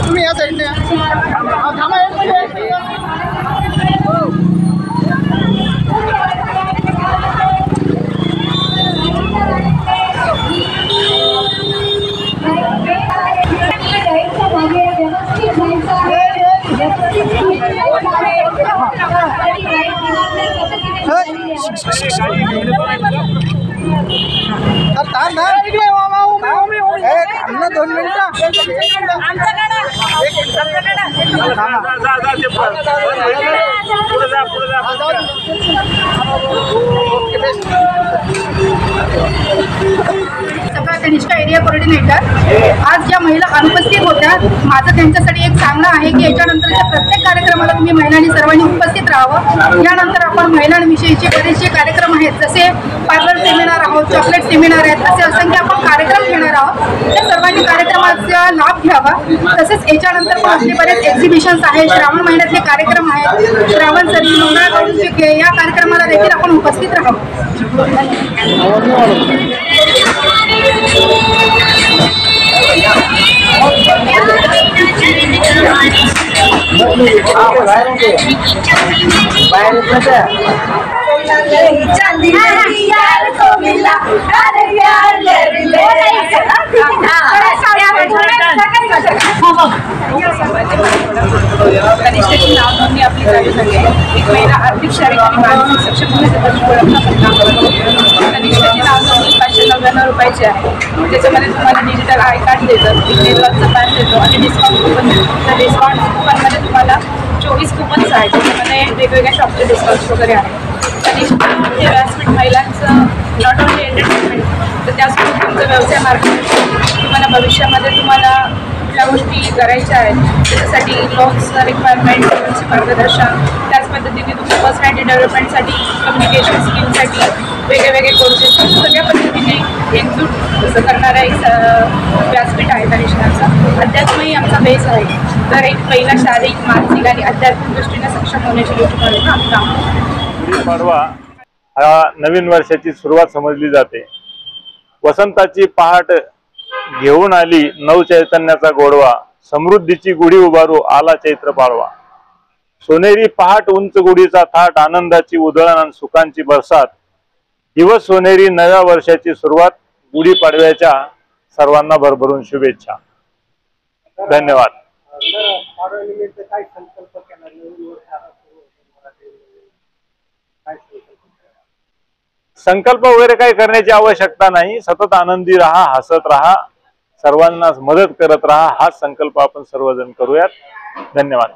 तुम्ही या साईडने थांबा एक मिनिट दोन कनिष्ठा एरिया कोऑर्डिनेटर आज या महिला अनुपस्थित होत्या। माझं त्यांच्यासाठी एक सांगणं आहे की याच्यानंतरच्या प्रत्येक कार्यक्रमाला तुम्ही महिलांनी सर्वांनी उपस्थित राहावं। यानंतर आपण महिलांविषयीचे बरेचसे कार्यक्रम आहेत, जसे पार्लर सेमिनार आहोत, चॉकलेट सेमिनार आहेत, असे असंख्य आपण कार्यक्रम घेणार आहोत। त्या सर्वांनी कार्यक्रमाचा लाभ घ्यावा। तसेच याच्यानंतर पण आपले बरेच एक्झिबिशन्स आहेत, श्रावण महिन्यातले कार्यक्रम आहेत, श्रावण सरी मंगळागौरीचे, या कार्यक्रमाला देखील आपण उपस्थित राहावं। कनिष्ठाची नाव नोंदणी आपली झाली आहे। एक महिला आर्थिक शारीरिक आणि मानसिक सक्षम होण्यासाठी ओळखणं कनिष्ठाची नाव नोंदणी 599 रुपयाची आहे। त्याच्यामध्ये तुम्हाला डिजिटल आय कार्ड देतं, नेटवर्कचं पॅन देतो आणि डिस्काउंट कुपन देतो। त्या डिस्काउंट कुपनमध्ये तुम्हाला 24 कुपन्स आहेत, त्याच्यामध्ये वेगवेगळ्या शॉपचे डिस्काउंट्स वगैरे आहेत। कनिष्ठा हे व्यासपीठ महिलांचं नॉट ओनली एंटरटेनमेंट, तर त्यासोबत तुमचं व्यवसाय मार्गदर्शन, तुम्हाला भविष्यामध्ये तुम्हाला कुठल्या गोष्टी करायच्या आहेत त्याच्यासाठी लोन्स रिक्वायरमेंट, मार्गदर्शन, त्याच पद्धतीने तुमच्या पर्सनॅलिटी डेव्हलपमेंटसाठी, कम्युनिकेशन स्किलसाठी वेगळे कोर्सेस सगळ्या पद्धतीने एकजूट करणारा एक व्यासपीठ आहे कनिष्ठांचा। अध्यात्मही आमचा बेस आहे, तर एक पहिला शारीरिक, मानसिक आणि आध्यात्मिक दृष्टीने सक्षम होण्याची दृष्टीने आम्ही काम करतो। पाडवा हा नवीन वर्षाची सुरुवात समजली जाते। वसंताची पहाट घेऊन आली नव चैतन्याचा गोडवा, समृद्धीची गुढी उभारू आला चैत्र पाडवा। सोनेरी पहाट उंच गुढीचा थाट, आनंदाची उधळण आणि सुखांची बरसात, दिवस सोनेरी नव्या वर्षाची सुरुवात, गुढी पाडव्याच्या सर्वांना भरभरून शुभेच्छा। धन्यवाद। संकल्प वगैरे काही करण्याची आवश्यकता नाही, सतत आनंदी राहा, हसत राहा, सर्वांना मदत करत राहा, हाच संकल्प आपण सर्वजण करूयात। धन्यवाद।